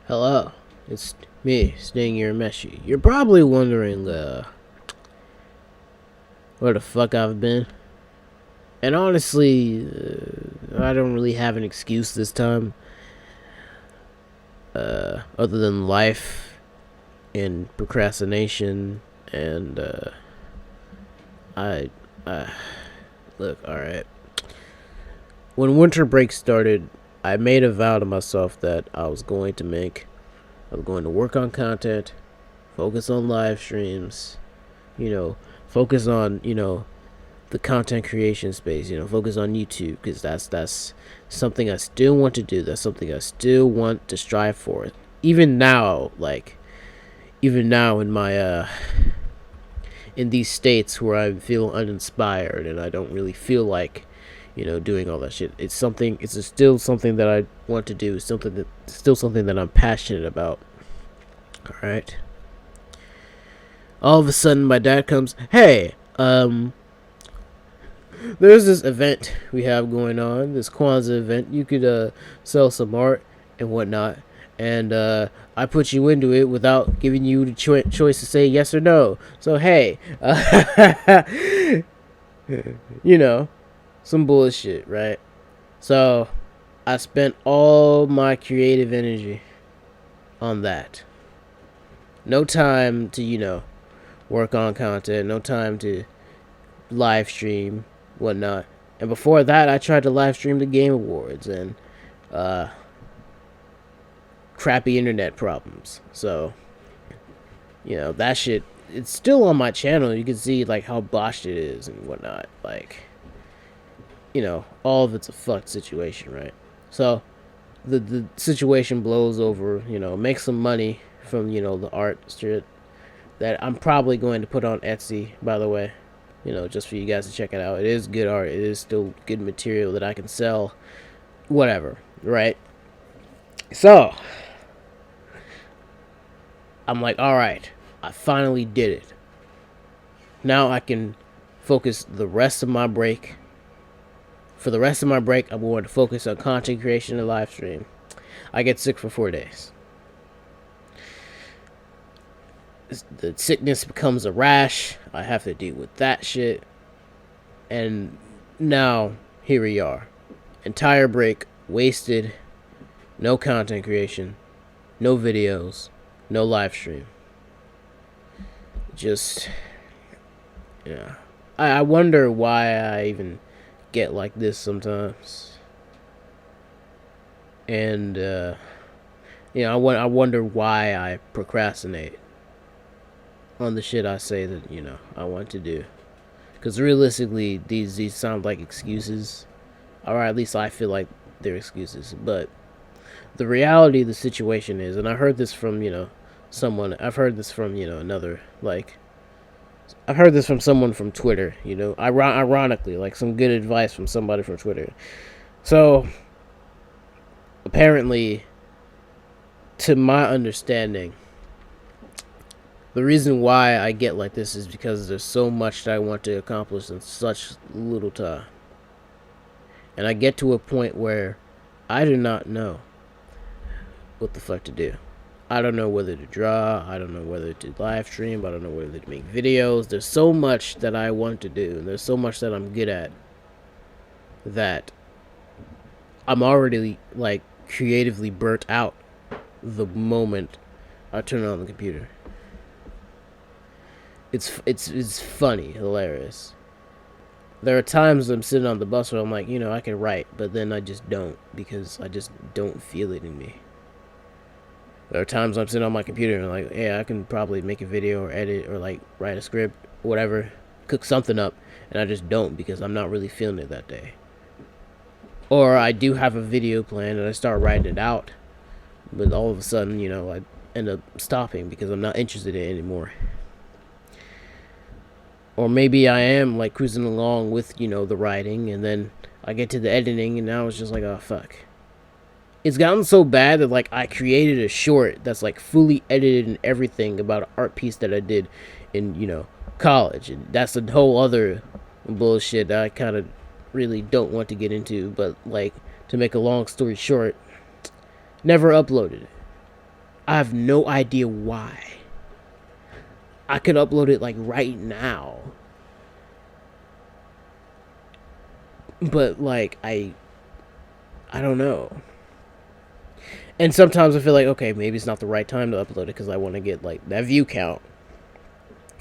Hello, it's me, Sting your Meshi. You're probably wondering, where the fuck I've been. And honestly, I don't really have an excuse this time, other than life and procrastination. And, I, uh, look, alright. When winter break started, I made a vow to myself that I was going to work on content, focus on live streams, you know, focus on, the content creation space, focus on YouTube, because that's something I still want to do. That's something I still want to strive for. Even now, even now in my in these states where I feel uninspired and I don't really feel like, doing all that shit. It's still something that I want to do. Still something that I'm passionate about. All right. All of a sudden, my dad comes. Hey, there's this event we have going on. This Kwanzaa event. You could sell some art and whatnot. And I put you into it without giving you the choice to say yes or no. So hey, you know, some bullshit, right? So I spent all my creative energy on that. No time to, work on content, no time to live stream, whatnot. And before that, I tried to live stream the Game Awards and crappy internet problems. So, that shit, it's still on my channel. You can see, like, how botched it is and whatnot. Like, all of it's a fucked situation, right? So, the situation blows over, make some money from, the art shit that I'm probably going to put on Etsy, by the way, just for you guys to check it out. It is good art. It is still good material that I can sell, whatever, right? So, I'm like, all right, I finally did it. Now I can focus the rest of my break. For the rest of my break, I'm going to focus on content creation and live stream. I get sick for 4 days. The sickness becomes a rash. I have to deal with that shit. And now, here we are. Entire break wasted. No content creation. No videos. No live stream. Just, yeah. I wonder why I even get like this sometimes. And, I wonder why I procrastinate on the shit I say that, I want to do. Because realistically, these sound like excuses. Or at least I feel like they're excuses. But the reality of the situation is, and I heard this from, someone, I've heard this from, another, like, I've heard this from someone from Twitter, ironically, like some good advice from somebody from Twitter. So, apparently, to my understanding, the reason why I get like this is because there's so much that I want to accomplish in such little time. And I get to a point where I do not know what the fuck to do. I don't know whether to draw. I don't know whether to live stream. I don't know whether to make videos. There's so much that I want to do. And there's so much that I'm good at that I'm already, like, creatively burnt out the moment I turn on the computer. It's funny, hilarious. There are times I'm sitting on the bus where I'm like, I can write, but then I just don't, because I just don't feel it in me. There are times I'm sitting on my computer and I'm like, yeah, I can probably make a video or edit or like write a script, whatever, cook something up, and I just don't because I'm not really feeling it that day. Or I do have a video plan and I start writing it out, but all of a sudden, I end up stopping because I'm not interested in it anymore. Or maybe I am like cruising along with, the writing, and then I get to the editing and now it's just like, oh fuck. It's gotten so bad that, like, I created a short that's, like, fully edited and everything about an art piece that I did in, college. And that's a whole other bullshit that I kind of really don't want to get into. But, like, to make a long story short, never uploaded it. I have no idea why. I could upload it like right now. But like I don't know. And sometimes I feel like, okay, maybe it's not the right time to upload it because I want to get like that view count.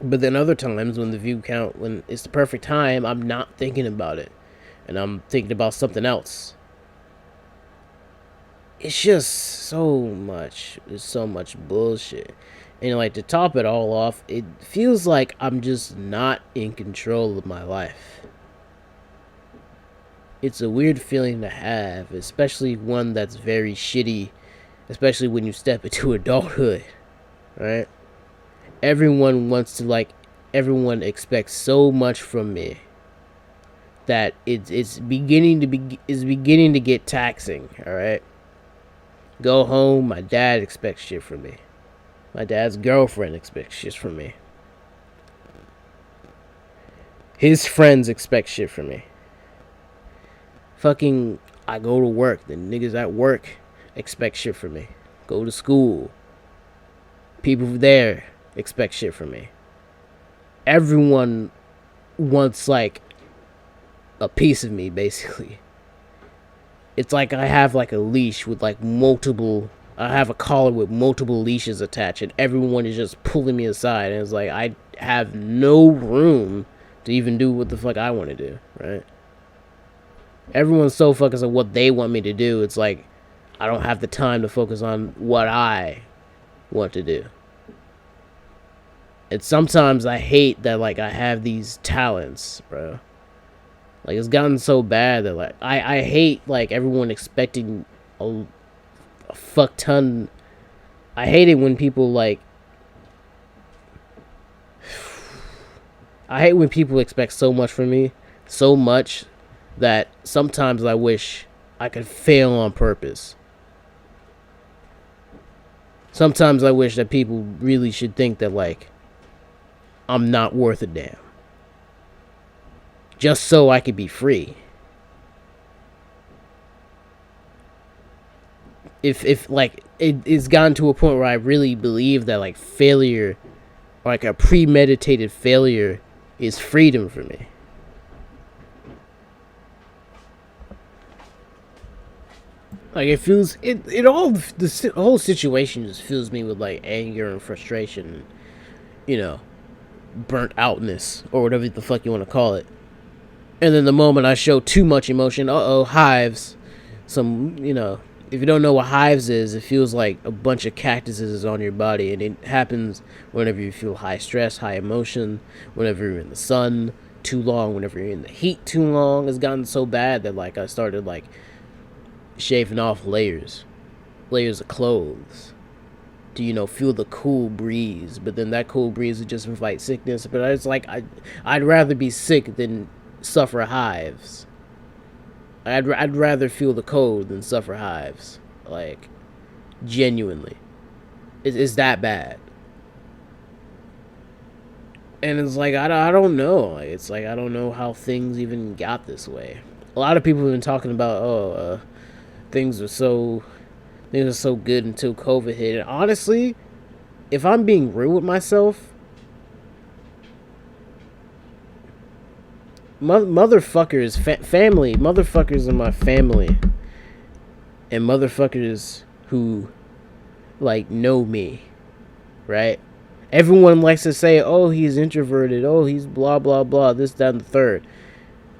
But then other times when the view count, when it's the perfect time, I'm not thinking about it. And I'm thinking about something else. It's just so much. It's so much bullshit. And like to top it all off, it feels like I'm just not in control of my life. It's a weird feeling to have, especially one that's very shitty, especially when you step into adulthood, right? Everyone wants to like, everyone expects so much from me that it's beginning to get taxing, all right? Go home, my dad expects shit from me. My dad's girlfriend expects shit from me. His friends expect shit from me. Fucking, I go to work. The niggas at work expect shit from me. Go to school. People there expect shit from me. Everyone wants, like, a piece of me, basically. It's like I have, like, a leash with, like, multiple... I have a collar with multiple leashes attached, and everyone is just pulling me aside. And it's like, I have no room to even do what the fuck I want to do, right? Everyone's so focused on what they want me to do. It's like, I don't have the time to focus on what I want to do. And sometimes I hate that, like, I have these talents, bro. Like, it's gotten so bad that, like, I hate, like, everyone expecting a fuck ton. I hate it when people, like, I hate when people expect so much from me, so much, that sometimes I wish I could fail on purpose. Sometimes I wish that people really should think that, like, I'm not worth a damn. Just so I could be free. If like, it's gotten to a point where I really believe that, like, failure, or like a premeditated failure, is freedom for me. Like, it feels, it all, the whole situation just fills me with, like, anger and frustration, you know, burnt outness, or whatever the fuck you want to call it. And then the moment I show too much emotion, hives. Some, you know, if you don't know what hives is, it feels like a bunch of cactuses is on your body. And it happens whenever you feel high stress, high emotion, whenever you're in the sun too long, whenever you're in the heat too long. It's gotten so bad that, like, I started, like, shaving off layers of clothes to, you know, feel the cool breeze. But then that cool breeze would just invite sickness. But it's like, I'd rather be sick than suffer hives. I'd rather feel the cold than suffer hives. Like, genuinely, it's that bad. And it's like, I don't know. Like, it's like, I don't know how things even got this way. A lot of people have been talking about, things are so good until COVID hit. And honestly, if I'm being real with myself, motherfuckers, family, motherfuckers in my family, and motherfuckers who, like, know me, right? Everyone likes to say, oh, he's introverted, oh, he's blah, blah, blah, this, that, and the third.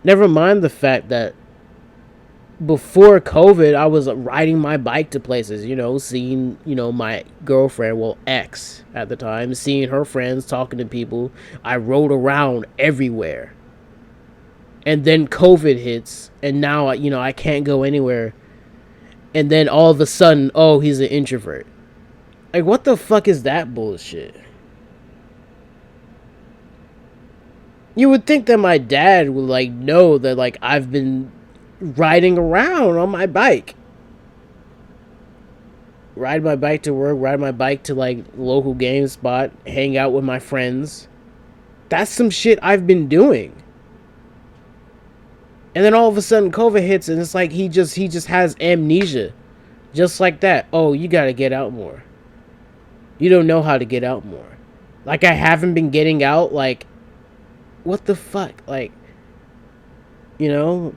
Never mind the fact that before COVID, I was riding my bike to places, you know, seeing, you know, my girlfriend, well, ex at the time, seeing her friends, talking to people. I rode around everywhere. And then COVID hits, and now, you know, I can't go anywhere. And then all of a sudden, oh, he's an introvert. Like, what the fuck is that bullshit? You would think that my dad would, like, know that, like, I've been riding around on my bike. Ride my bike to work, ride my bike to, like, local game spot, hang out with my friends. That's some shit I've been doing. And then all of a sudden COVID hits, and it's like he just has amnesia. Just like that. Oh, you gotta get out more. You don't know how to get out more. Like, I haven't been getting out. Like, what the fuck? Like, you know.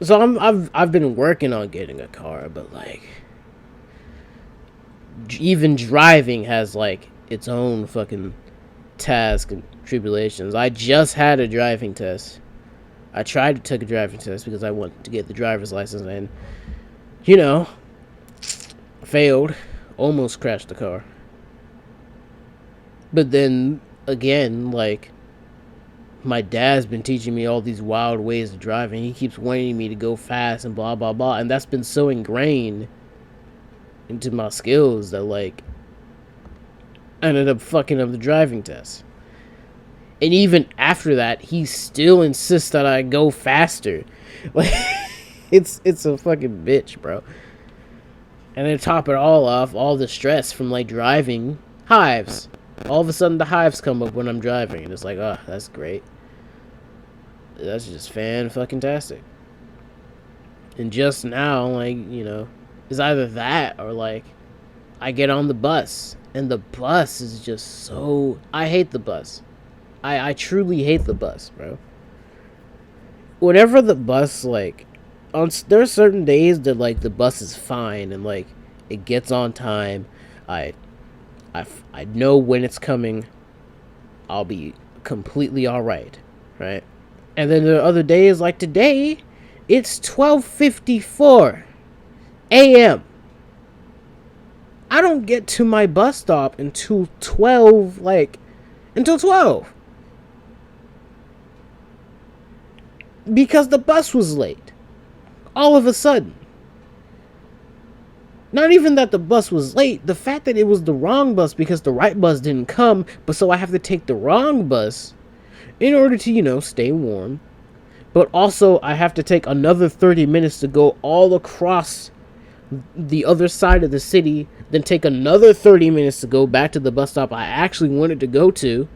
So I've been working on getting a car, but like, even driving has like its own fucking task and tribulations. I just had a driving test. I tried to take a driving test because I wanted to get the driver's license, and you know, failed. Almost crashed the car. But then again, like, my dad's been teaching me all these wild ways of driving. He keeps wanting me to go fast and blah blah blah, and that's been so ingrained into my skills that like I ended up fucking up the driving test. And even after that, he still insists that I go faster. Like, it's a fucking bitch, bro. And then top it all off, all the stress from like driving, hives. All of a sudden the hives come up when I'm driving, and it's like, oh, that's great. That's just fan-fucking-tastic. And just now, like, you know, it's either that or like I get on the bus, and the bus is just so... I hate the bus. I truly hate the bus, bro. Whenever the bus, like... there are certain days that, like, the bus is fine, and, like, it gets on time. I know when it's coming. I'll be completely alright, right? And then there are other days, like today, it's 12:54 a.m. I don't get to my bus stop until 12, until 12. Because the bus was late. All of a sudden. Not even that the bus was late, the fact that it was the wrong bus because the right bus didn't come, but so I have to take the wrong bus in order to, you know, stay warm. But also, I have to take another 30 minutes to go all across the other side of the city, then take another 30 minutes to go back to the bus stop I actually wanted to go to.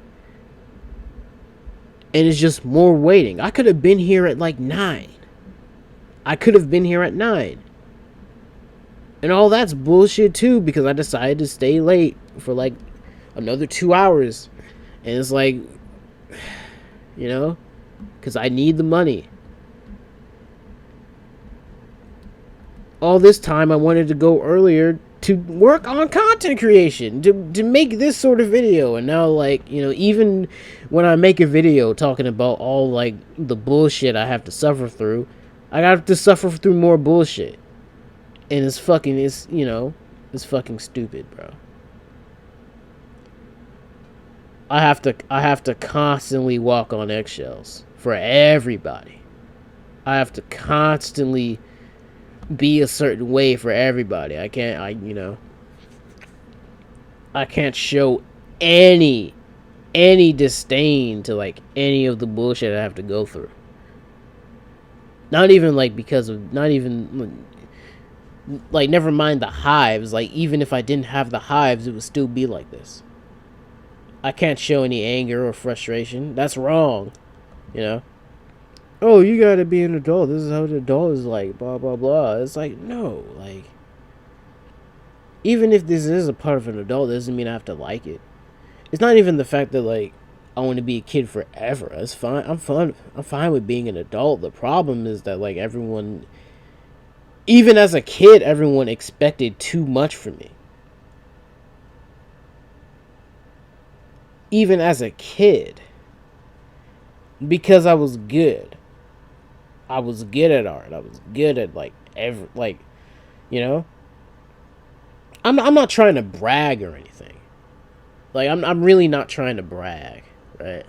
And it's just more waiting. I could have been here at like 9. I could have been here at 9. And all that's bullshit too, because I decided to stay late for like another 2 hours. And it's like, you know, because I need the money. All this time I wanted to go earlier to work on content creation, to make this sort of video. And now, like, you know, even when I make a video talking about all like the bullshit I have to suffer through, I have to suffer through more bullshit. And it's fucking stupid, bro. I have to constantly walk on eggshells for everybody. I have to constantly be a certain way for everybody. I can't show any disdain to like any of the bullshit I have to go through. Not even never mind the hives. Like, even if I didn't have the hives, it would still be like this. I can't show any anger or frustration. That's wrong. You know? Oh, you gotta be an adult. This is how an adult is like, blah, blah, blah. It's like, no. Like, even if this is a part of an adult, doesn't mean I have to like it. It's not even the fact that, like, I want to be a kid forever. It's fine. I'm fine with being an adult. The problem is that, like, everyone... Even as a kid, everyone expected too much from me. Even as a kid. Because I was good. I was good at art. I was good at, you know? I'm not trying to brag or anything. Like, I'm really not trying to brag, right?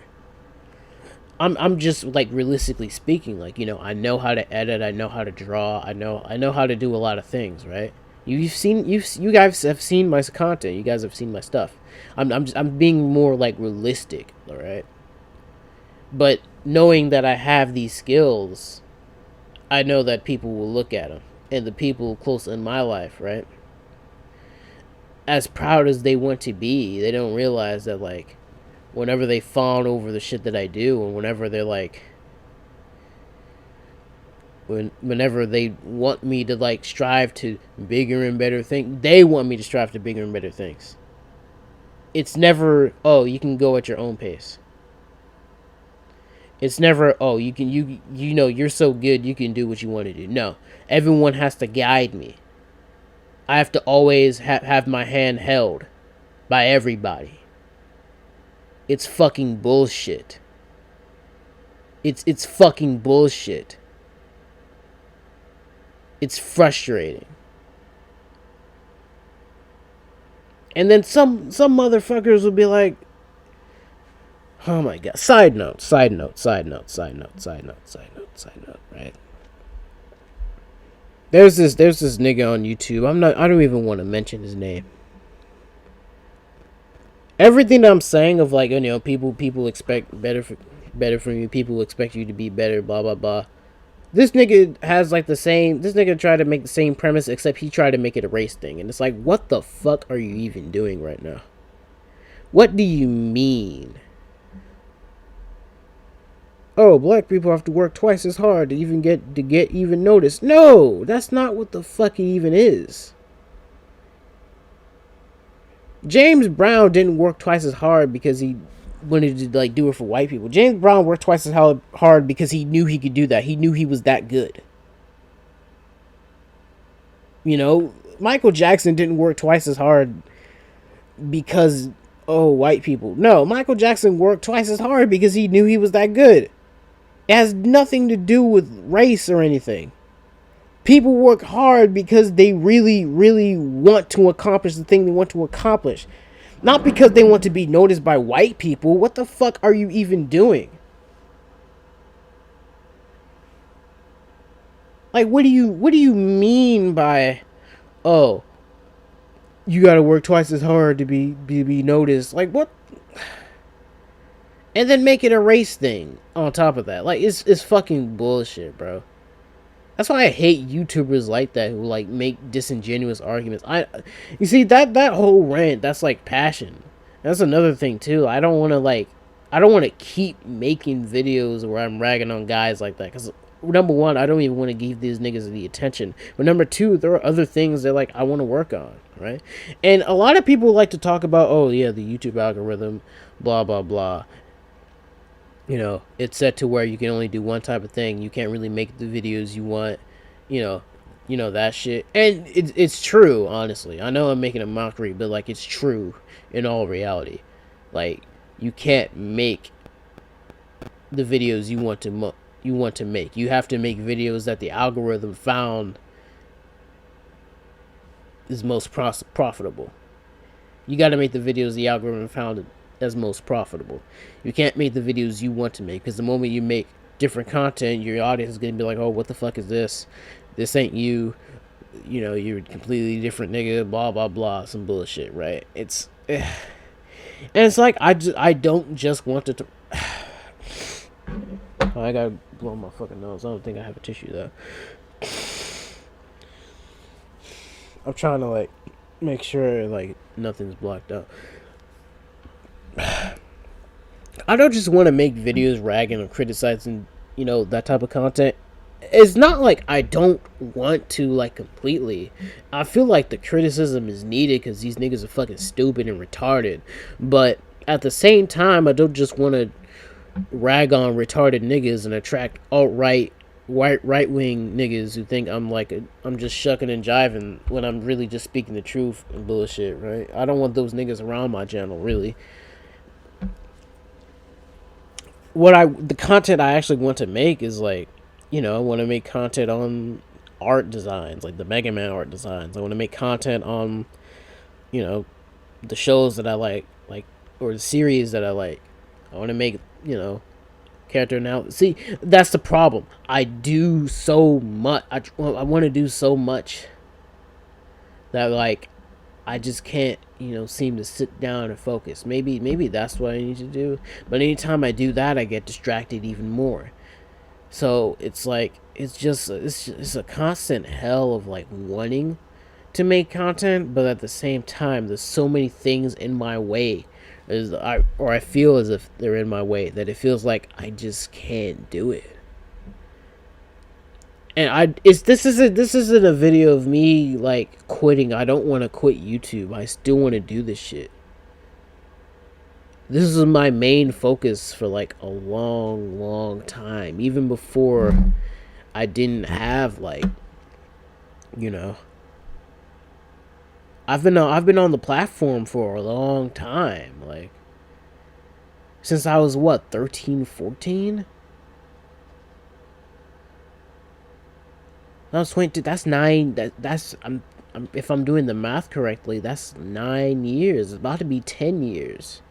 I'm just, like, realistically speaking, like, you know, I know how to edit, I know how to draw, I know how to do a lot of things, right? You guys have seen my content, you guys have seen my stuff. I'm being more, like, realistic, all right? But knowing that I have these skills, I know that people will look at them, and the people close in my life, right? As proud as they want to be, they don't realize that, like, whenever they fawn over the shit that I do, and whenever they're like, Whenever they want me to like strive to bigger and better things, they want me to strive to bigger and better things. It's never, oh, you can go at your own pace. It's never, oh, you know you're so good you can do what you want to do. No, everyone has to guide me. I have to always have my hand held by everybody. It's fucking bullshit. It's fucking bullshit. It's frustrating. And then some motherfuckers will be like, oh my god. Side note, right? There's this nigga on YouTube. I don't even want to mention his name. Everything I'm saying of like, you know, people expect better from you, people expect you to be better, blah blah blah. This nigga has like this nigga tried to make the same premise, except he tried to make it a race thing. And it's like, what the fuck are you even doing right now? What do you mean? Oh, black people have to work twice as hard to even get even noticed. No, that's not what the fuck it even is. James Brown didn't work twice as hard because he wanted to like do it for white people. James Brown worked twice as hard because he knew he could do that. He knew he was that good. You know, Michael Jackson didn't work twice as hard because, oh, white people. No, Michael Jackson worked twice as hard because he knew he was that good. It has nothing to do with race or anything. People work hard because they really, really want to accomplish the thing they want to accomplish. Not because they want to be noticed by white people. What the fuck are you even doing? Like, what do you mean by, oh, you gotta work twice as hard to be noticed? Like, what? And then make it a race thing on top of that. Like, it's fucking bullshit, bro. That's why I hate YouTubers like that who like make disingenuous arguments. You see that whole rant, that's like passion. That's another thing too. I don't want to keep making videos where I'm ragging on guys like that, because number one, I don't even want to give these niggas the attention. But number two, there are other things that like I want to work on, right? And a lot of people like to talk about, oh yeah, the YouTube algorithm, blah blah blah. You know, it's set to where you can only do one type of thing. You can't really make the videos you want, you know that shit. And it's true, honestly. I know I'm making a mockery, but like it's true in all reality. Like, you can't make the videos you want to make. You have to make videos that the algorithm found is most profitable. You got to make the videos the algorithm found as most profitable. You can't make the videos you want to make, because the moment you make different content, your audience is going to be like, oh, what the fuck is this? This ain't you. You know, you're a completely different nigga, blah, blah, blah. Some bullshit, right? And it's like, I don't just want to... Oh, I gotta blow my fucking nose. I don't think I have a tissue, though. I'm trying to, like, make sure, like, nothing's blocked out. I don't just want to make videos ragging or criticizing, you know, that type of content. It's not like I don't want to, like, completely. I feel like the criticism is needed because these niggas are fucking stupid and retarded. But at the same time, I don't just want to rag on retarded niggas and attract alt-right, right-wing niggas who think I'm just shucking and jiving when I'm really just speaking the truth and bullshit, right? I don't want those niggas around my channel, really. The content I actually want to make is like, you know, I want to make content on art designs, like the Megaman art designs. I want to make content on, you know, the shows that I like, or the series that I like. I want to make, you know, character now. See, that's the problem. I do so much. I want to do so much that, like, I just can't, you know, seem to sit down and focus. Maybe that's what I need to do. But anytime I do that, I get distracted even more. So it's like, it's a constant hell of like wanting to make content, but at the same time, there's so many things in my way, I feel as if they're in my way, that it feels like I just can't do it. And this isn't a video of me like quitting. I don't want to quit YouTube. I still want to do this shit. This is my main focus for like a long time. Even before I didn't have like, you know, I've been on the platform for a long time. Like since I was what, 13, 14? I was 20. That's 9. That's if I'm doing the math correctly, that's 9 years. It's about to be 10 years.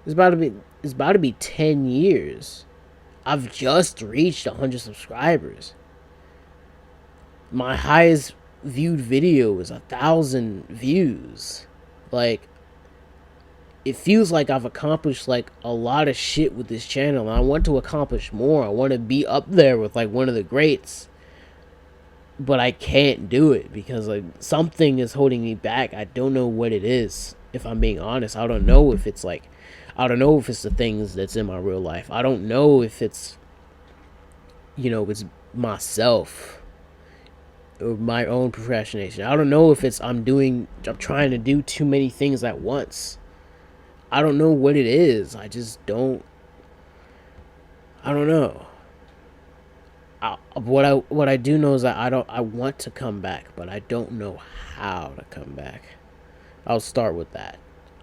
It's about to be. It's about to be 10 years. I've just reached 100 subscribers. My highest viewed video is 1,000 views. Like, it feels like I've accomplished like a lot of shit with this channel, and I want to accomplish more. I want to be up there with like one of the greats, but I can't do it because like something is holding me back. I don't know what it is. If I'm being honest, I don't know if it's like, I don't know if it's the things that's in my real life. I don't know if it's, it's myself or my own procrastination. I don't know if it's I'm trying to do too many things at once. I don't know what it is. I don't know. What I do know is that I want to come back, but I don't know how to come back. I'll start with that.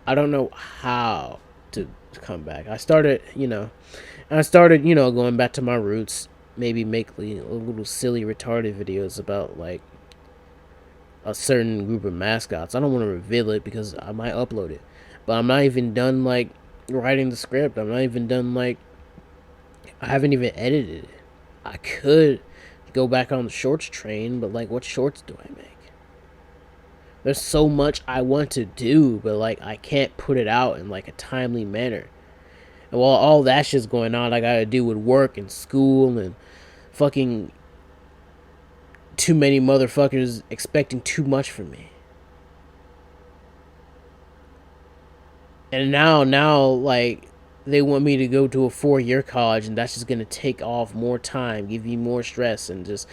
I don't know how to come back. I started going back to my roots. Maybe make little silly retarded videos about like a certain group of mascots. I don't want to reveal it because I might upload it, but I'm not even done like writing the script. I'm not even done like, I haven't even edited it. I could go back on the shorts train, but like, what shorts do I make? There's so much I want to do, but like, I can't put it out in like a timely manner. And while all that shit's going on, I gotta do with work and school and fucking too many motherfuckers expecting too much from me. And now, like, they want me to go to a 4-year college, and that's just gonna take off more time, give you more stress, and just,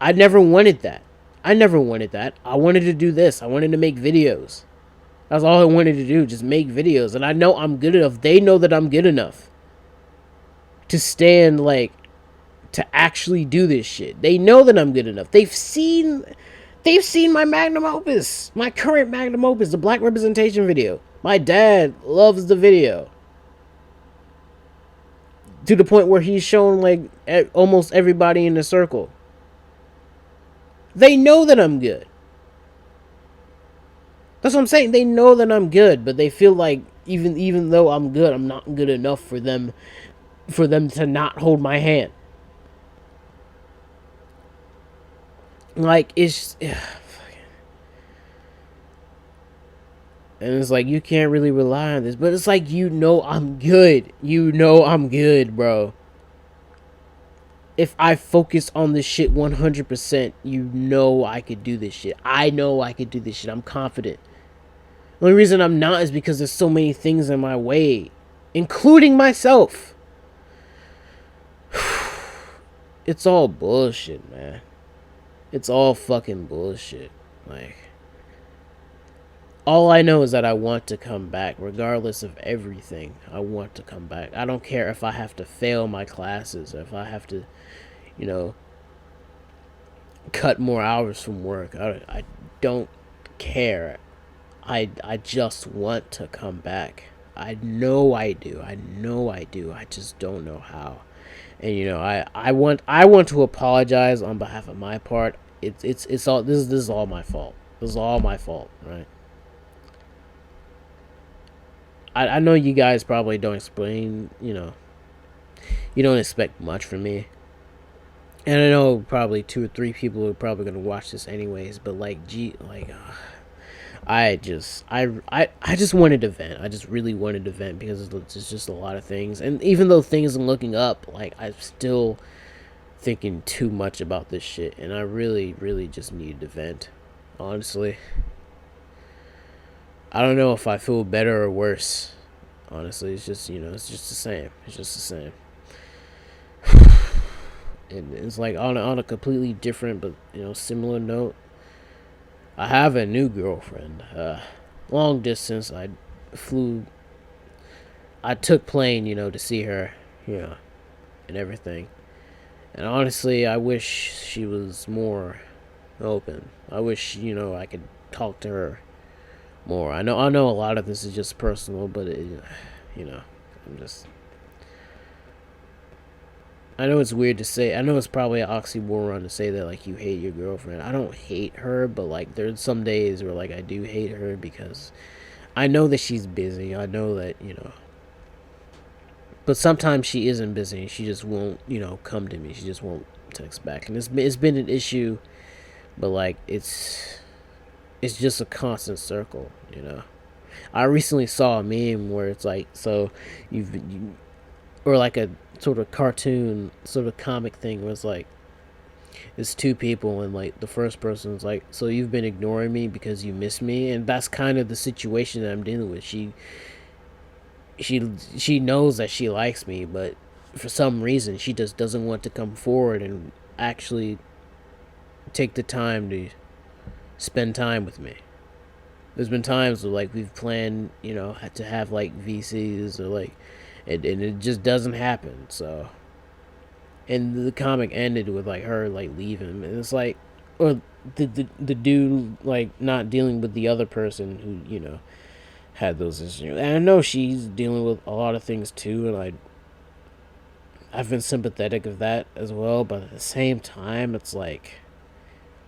I never wanted that. I never wanted that. I wanted to do this. I wanted to make videos. That's all I wanted to do, just make videos. And I know I'm good enough. They know that I'm good enough to stand, like, to actually do this shit. They know that I'm good enough. They've seen my magnum opus, my current magnum opus, the black representation video. My dad loves the video to the point where he's shown like almost everybody in the circle. They know that I'm good. That's what I'm saying. They know that I'm good, but they feel like even though I'm good, I'm not good enough for them to not hold my hand. Like, it's, and it's like, you can't really rely on this, but it's like, I'm good. I'm good, bro. If I focus on this shit 100%, I could do this shit. I know I could do this shit. I'm confident. The only reason I'm not is because there's so many things in my way, including myself. It's all bullshit, man. It's all fucking bullshit. Like, all I know is that I want to come back, regardless of everything. I want to come back. I don't care if I have to fail my classes, or if I have to, cut more hours from work. I don't care. I just want to come back. I know I do. I just don't know how. And I want to apologize on behalf of my part. It's all this is all my fault. This is all my fault, right? I know you guys probably don't explain, you don't expect much from me. And I know probably 2 or 3 people are probably gonna watch this anyways, but like, I just wanted to vent. I just really wanted to vent because it's just a lot of things. And even though things are looking up, like, I'm still thinking too much about this shit, and I really, really just needed to vent. Honestly, I don't know if I feel better or worse. Honestly, it's just, it's just the same. It's just the same. And it's like on a completely different but similar note. I have a new girlfriend. Long distance. Flew. I took plane, to see her, and everything. And honestly, I wish she was more open. I wish I could talk to her more. I know a lot of this is just personal, but I'm just. I know it's weird to say. I know it's probably an oxymoron to say that like you hate your girlfriend. I don't hate her, but like there's some days where like I do hate her because I know that she's busy. I know that but sometimes she isn't busy. She just won't come to me. She just won't text back, and it's been an issue. But like it's just a constant circle. I recently saw a meme where it's like so or like a sort of cartoon sort of comic thing where it's like it's two people and like the first person's like, so you've been ignoring me because you miss me, and that's kind of the situation that I'm dealing with. She knows that she likes me, but for some reason she just doesn't want to come forward and actually take the time to spend time with me. There's been times where like we've planned, to have like VCs or like, and it just doesn't happen. So, and the comic ended with like her like leaving, and it's like, or the dude like not dealing with the other person who had those issues. And I know she's dealing with a lot of things too, and I've been sympathetic of that as well. But at the same time, it's like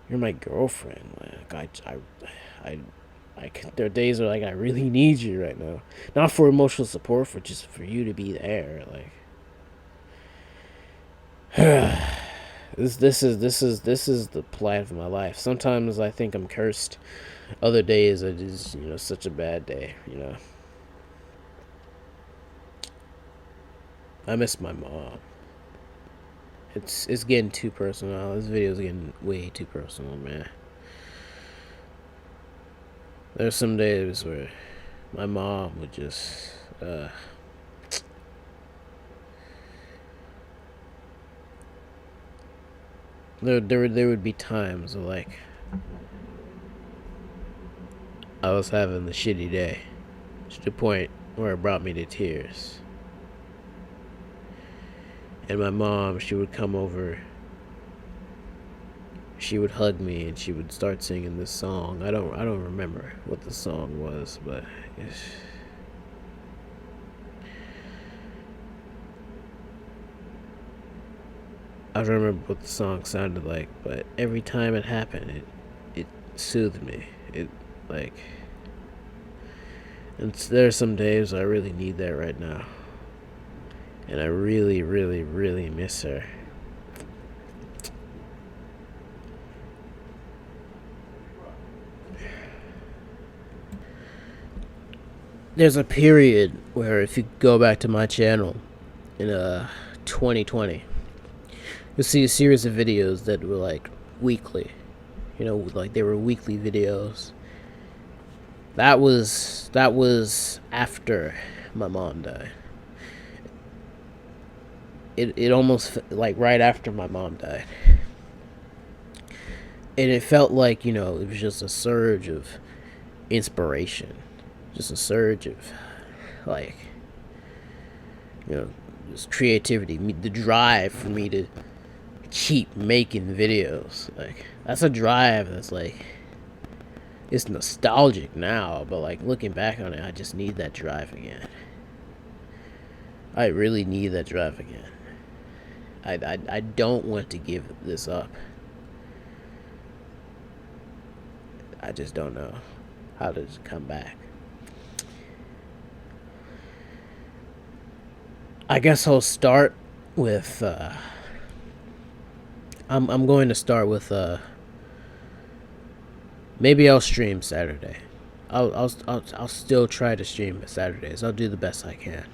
you're my girlfriend. Like there are days where like I really need you right now, not for emotional support, for just for you to be there. Like this is the plight of my life. Sometimes I think I'm cursed. Other days it is such a bad day. I miss my mom. It's getting too personal. This video's getting way too personal, man. There's some days where my mom would just there would be times where, like, I was having the shitty day to the point where it brought me to tears. And my mom, she would come over, she would hug me, and she would start singing this song. I don't remember what the song was, but I don't remember what the song sounded like. But every time it happened, it soothed me. It like, and there are some days I really need that right now, and I really, really, really miss her. There's a period where if you go back to my channel in 2020, you'll see a series of videos that were like weekly. Like they were weekly videos. That was after my mom died. It almost like right after my mom died. And it felt like, it was just a surge of inspiration. Just a surge of, like, just creativity, the drive for me to keep making videos. Like, that's a drive that's like, it's nostalgic now, but like looking back on it, I just need that drive again. I really need that drive again. I don't want to give this up. I just don't know how to come back. I guess I'll start with I'm going to start with maybe I'll stream Saturday. I'll still try to stream Saturdays. I'll do the best I can.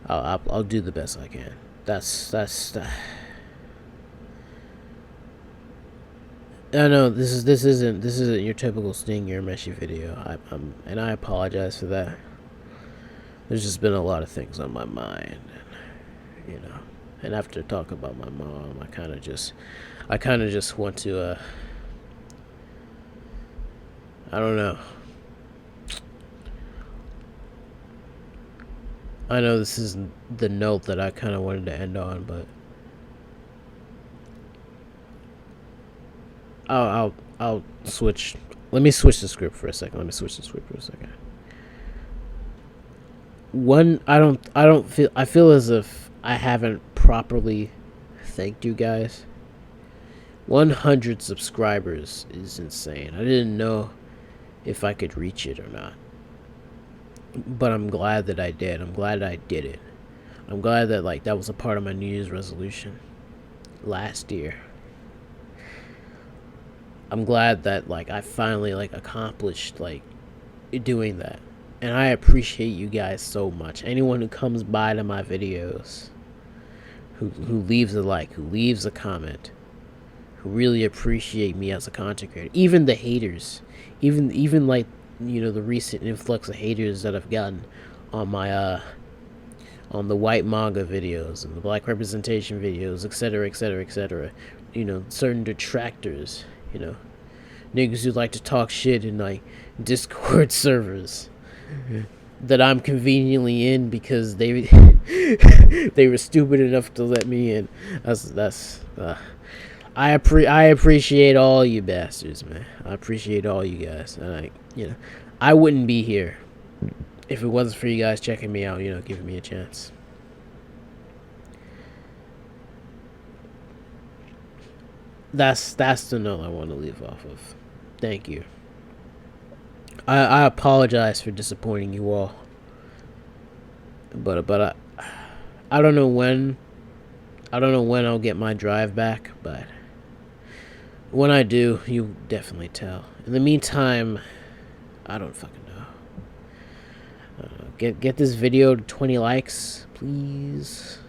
I'll do the best I can. That's I know this isn't your typical Sting Your Meshy video. And I apologize for that. There's just been a lot of things on my mind, and And after talking about my mom, I kind of just want to, I don't know. I know this is the note that I kind of wanted to end on, but I'll switch. Let me switch the script for a second. I feel as if I haven't properly thanked you guys. 100 subscribers is insane. I didn't know if I could reach it or not, but I'm glad that I did. I'm glad I did it. I'm glad that that was a part of my New Year's resolution last year. I'm glad that I finally accomplished doing that. And I appreciate you guys so much. Anyone who comes by to my videos, who leaves a like, who leaves a comment, who really appreciate me as a content creator. Even the haters, even the recent influx of haters that I've gotten on my on the white manga videos and the black representation videos, etc., etc., etc. Certain detractors, niggas who like to talk shit in Discord servers that I'm conveniently in because they they were stupid enough to let me in. I appreciate all you bastards, man. I appreciate all you guys, and I wouldn't be here if it wasn't for you guys checking me out, giving me a chance. That's the note I want to leave off of. Thank you. I apologize for disappointing you all, but I don't know when I'll get my drive back, but when I do, you definitely tell. In the meantime, I don't fucking know. Get this video to 20 likes, please.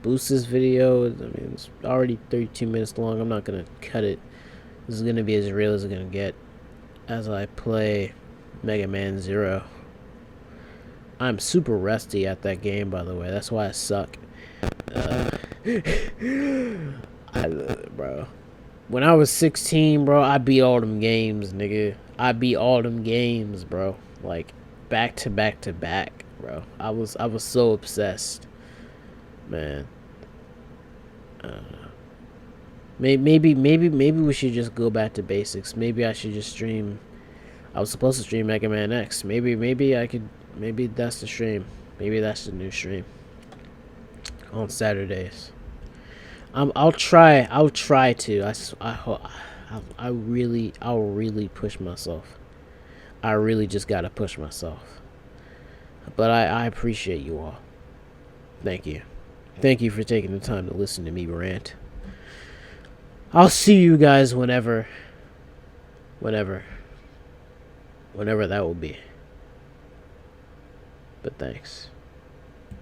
Boost this video. I mean, it's already 32 minutes long. I'm not gonna cut it. This is gonna be as real as it's gonna get as I play Megaman Zero. I'm super rusty at that game, by the way. That's why I suck. Bro. When I was 16, bro, I beat all them games, nigga. I beat all them games, bro. Back to back to back, bro. I was so obsessed, man. Maybe we should just go back to basics. Maybe I should just stream. I was supposed to stream Mega Man X. Maybe I could. Maybe that's the stream. Maybe that's the new stream on Saturdays. I'll try to. I'll really push myself. I really just gotta push myself. But I appreciate you all. Thank you. Thank you for taking the time to listen to me rant. I'll see you guys whenever that will be. But thanks.